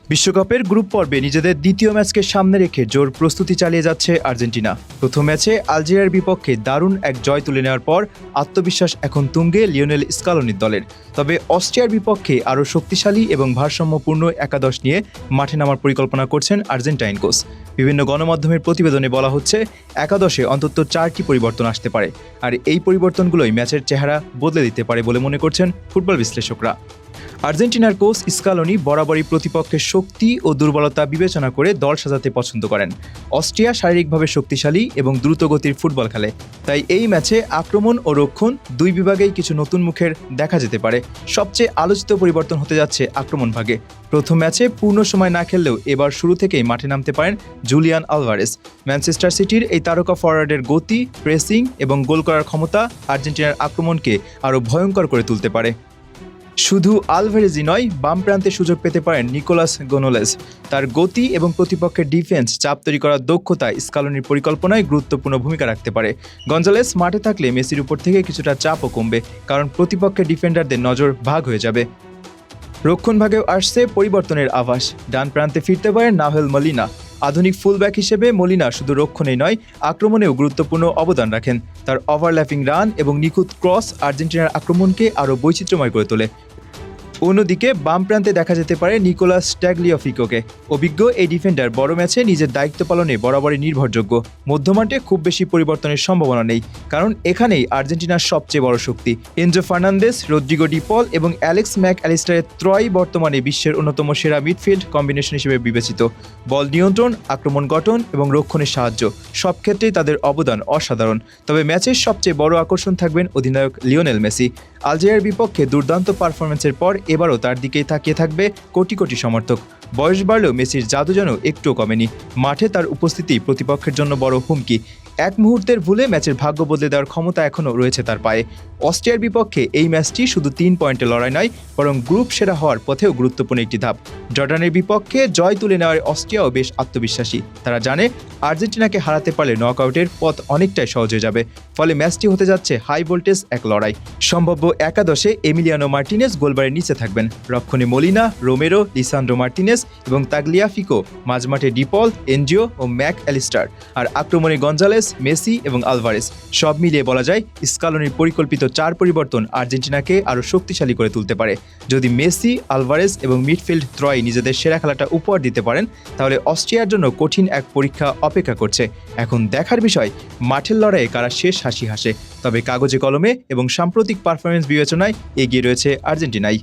বিশ্বকাপের গ্রুপ পর্বে নিজেদের দ্বিতীয় ম্যাচকে সামনে রেখে জোর প্রস্তুতি চালিয়ে যাচ্ছে আর্জেন্টিনা। প্রথম ম্যাচে আলজেরিয়ার বিপক্ষে দারুণ এক জয় তুলে নেওয়ার পর আত্মবিশ্বাস এখন তুঙ্গে লিওনেল স্কালোনির দলের। তবে অস্ট্রিয়ার বিপক্ষে আরও শক্তিশালী এবং ভারসাম্যপূর্ণ একাদশ নিয়ে মাঠে নামার পরিকল্পনা করছেন আর্জেন্টাইন কোচ। বিভিন্ন গণমাধ্যমের প্রতিবেদনে বলা হচ্ছে একাদশে অন্তত 4টি পরিবর্তন আসতে পারে, আর এই পরিবর্তনগুলোই ম্যাচের চেহারা বদলে দিতে পারে বলে মনে করছেন ফুটবল বিশ্লেষকরা। আর্জেন্টিনার কোচ স্কালোনি বরাবরই প্রতিপক্ষের শক্তি ও দুর্বলতা বিবেচনা করে দল সাজাতে পছন্দ করেন। অস্ট্রিয়া শারীরিকভাবে শক্তিশালী এবং দ্রুতগতির ফুটবল খেলে, তাই এই ম্যাচে আক্রমণ ও রক্ষণ দুই বিভাগেই কিছু নতুন মুখের দেখা যেতে পারে। সবচেয়ে আলোচিত পরিবর্তন হতে যাচ্ছে আক্রমণ ভাগে। প্রথম ম্যাচে পূর্ণ সময় না খেললেও এবার শুরু থেকেই মাঠে নামতে পারেন জুলিয়ান আলভারেজ। ম্যানচেস্টার সিটির এই তারকা ফরওয়ার্ডের গতি, প্রেসিং এবং গোল করার ক্ষমতা আর্জেন্টিনার আক্রমণকে আরও ভয়ঙ্কর করে তুলতে পারে। শুধু আলভারেজই নয়, বাম প্রান্তে সুযোগ পেতে পারেন নিকোলাস গোনজালেজ। তার গতি এবং প্রতিপক্ষের ডিফেন্স চাপ তৈরি করার দক্ষতায় স্কালোনির পরিকল্পনায় গুরুত্বপূর্ণ ভূমিকা রাখতে পারে। গঞ্জালেস মাঠে থাকলে মেসির উপর থেকে কিছুটা চাপও কমবে, কারণ প্রতিপক্ষের ডিফেন্ডারদের নজর ভাগ হয়ে যাবে। রক্ষণ ভাগেও আসছে পরিবর্তনের আভাস। ডান প্রান্তে ফিরতে পারেন নাহেল মলিনা। আধুনিক ফুলব্যাক হিসেবে মলিনা শুধু রক্ষণেই নয়, আক্রমণেও গুরুত্বপূর্ণ অবদান রাখেন। তার ওভারল্যাপিং রান এবং নিখুঁত ক্রস আর্জেন্টিনার আক্রমণকে আরও বৈচিত্র্যময় করে তোলে। অন্যদিকে বাম প্রান্তে দেখা যেতে পারে নিকোলাস ট্যাগলিয়াফিকোকে। অভিজ্ঞ এই ডিফেন্ডার বড় ম্যাচে নিজের দায়িত্ব পালনে বরাবরই নির্ভরযোগ্য। মধ্যমাঠে খুব বেশি পরিবর্তনের সম্ভাবনা নেই, কারণ এখানেই আর্জেন্টিনার সবচেয়ে বড় শক্তি। এনজো ফার্নান্দেস, রদ্রিগো ডি পল এবং অ্যালেক্স ম্যাক অ্যালিস্টারের ত্রয়ই বর্তমানে বিশ্বের অন্যতম সেরা মিডফিল্ড কম্বিনেশন হিসেবে বিবেচিত। বল নিয়ন্ত্রণ, আক্রমণ গঠন এবং রক্ষণের সাহায্য সব ক্ষেত্রেই তাদের অবদান অসাধারণ। তবে ম্যাচের সবচেয়ে বড় আকর্ষণ থাকবেন অধিনায়ক লিওনেল মেসি। আলজেরিয়ার বিপক্ষে দুর্দান্ত পারফরম্যান্সের পর এবারও তার দিকেই তাকিয়ে থাকবে কোটি কোটি সমর্থক। বয়স বাড়লেও মেসির জাদু যেন একটুও কমেনি। মাঠে তার উপস্থিতি প্রতিপক্ষের জন্য বড় হুমকি। এক মুহূর্তের ভুলে ম্যাচের ভাগ্য বদলে দেওয়ার ক্ষমতা এখনও রয়েছে তার পায়ে। অস্ট্রিয়ার বিপক্ষে এই ম্যাচটি শুধু 3 পয়েন্টের লড়াই নয়, বরং গ্রুপ সেরা হওয়ার পথেও গুরুত্বপূর্ণ একটি ধাপ। জর্ডানের বিপক্ষে জয় তুলে নেওয়ার অস্ট্রিয়াও বেশ আত্মবিশ্বাসী। তারা জানে আর্জেন্টিনাকে হারাতে পারলে নকআউটের পথ অনেকটাই সহজ হয়ে যাবে। ফলে ম্যাচটি হতে যাচ্ছে হাই ভোল্টেজ এক লড়াই। সম্ভাব্য একাদশে এমিলিয়ানো মার্টিনেজ গোলবারের নিচে থাকবেন। রক্ষণে মলিনা, রোমেরো, লিসান্ড্রো মার্টিনেজ এবং তাগলিয়াফিকো। মাঝমাঠে ডিপল, এনজিও ও ম্যাক অ্যালিস্টার। আর আক্রমণে গঞ্জালেস, মেসি এবং আলভারেজ। সব মিলিয়ে বলা যায় স্কালোনির পরিকল্পিত 4 পরিবর্তন আর্জেন্টিনাকে আরও শক্তিশালী করে তুলতে পারে। যদি মেসি, আলভারেজ এবং মিডফিল্ড ত্রয় নিজেদের সেরা খেলাটা উপহার দিতে পারেন, তাহলে অস্ট্রিয়ার জন্য কঠিন এক পরীক্ষা অপেক্ষা করছে। এখন দেখার বিষয় মাঠের লড়াইয়ে কারা শেষ হাসি হাসে। তবে কাগজে কলমে এবং সাম্প্রতিক পারফরমেন্স বিবেচনায় এগিয়ে রয়েছে আর্জেন্টিনাই।